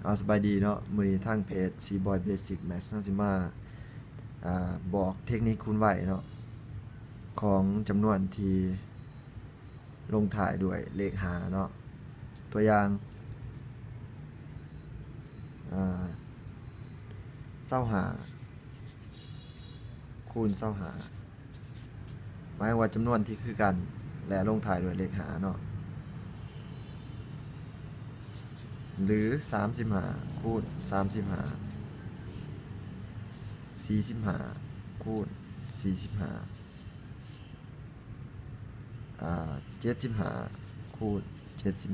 เอาสบายดีเนาะมื้อนี้ทางเพจ C-Boy Basic Math เฮาสิมาบอกเทคนิคคูณไหวเนาะของจำนวนที่ลงท้ายด้วยเลขหาเนาะตัวอย่าง25คูณ25หมายว่าจำนวนที่คือกันและลงท้ายด้วยเลขหาเนาะหรือ35คูณ35 45คูณ4575คูณ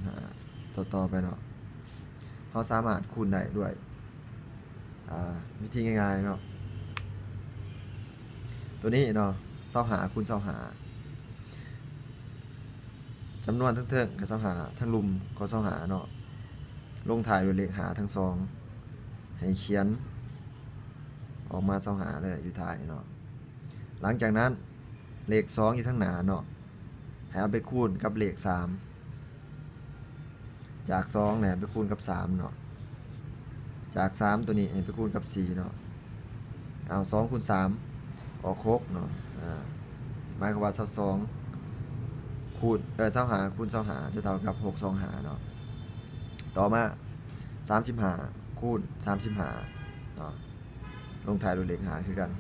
75ต่อไปเนาะเราสามารถคูณได้ด้วยวิธีง่ายๆเนาะตัวนี้เนาะ25คูณ25จำนวนทั้งเทิงกับ25ทั้งลุมก็25เนาะลงท้ายด้วยเลขหาทั้งสองให้เขียนออกมา25เลยอยู่ท้ายเนาะหลังจากนั้นเลข2อยู่ทั้งหน้าเนาะให้เอาไปคูณกับเลข3จาก2เนี่ยไปคูณกับ3เนาะจาก3ตัวนี้ให้ไปคูณกับ4เนาะเอา2คูณ3ออก6เนาะหมายความว่า22คูณ25คูณ25จะเท่ากับ625เนาะต่อมา35คูณ35เนาะลงท้ายด้วยเลข5คือกัน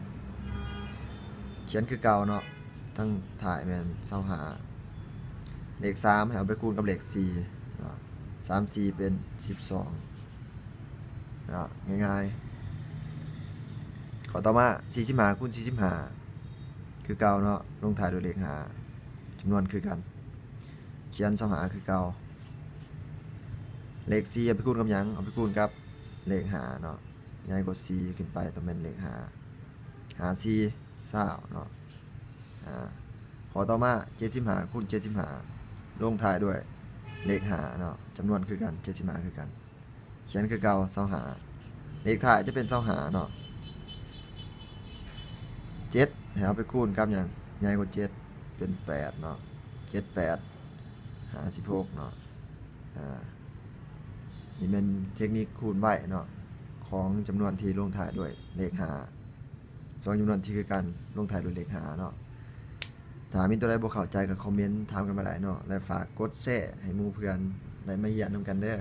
เขียนคือเก่าเนาะทั้งถ่ายแม่น25เลข3ให้เอาไปคูณกับเลข4เนาะ3 4เป็น12เนาะง่ายๆข้อต่อมา45คูณ45คือเก่าเนาะลงท้ายด้วยเลข5จำนวนคือกันเขียน25คือเก่าเลข4เอาไปคูณกับหยังเอาไปคูณกับเลข5เนาะใหญ่กว่า4ขึ้นไปต้องเป็นเลข5 4 20เนาะข้อต่อมา75คูณ75ลงท้ายด้วยเลข5เนาะจำนวนคือกัน75คือกันเขียนคือเก่า25เลขท้ายจะเป็น25เนาะ7ให้เอาไปคูณกับหยังใหญ่กว่า7เป็น8เนาะ7 8 56เนาะนี่เป็นเทคนิคคูณไหวเนาะของจำนวนที่ลงท้ายด้วยเลข5 2จำนวนที่คือกันลงท้ายด้วยเลข5เนาะถ้ามีตัวใดบ่เข้าใจก็คอมเมนต์ถามกันมาได้เนาะและฝากกดแชร์ให้หมู่เพื่อนได้มาเรียนนำกันเด้อ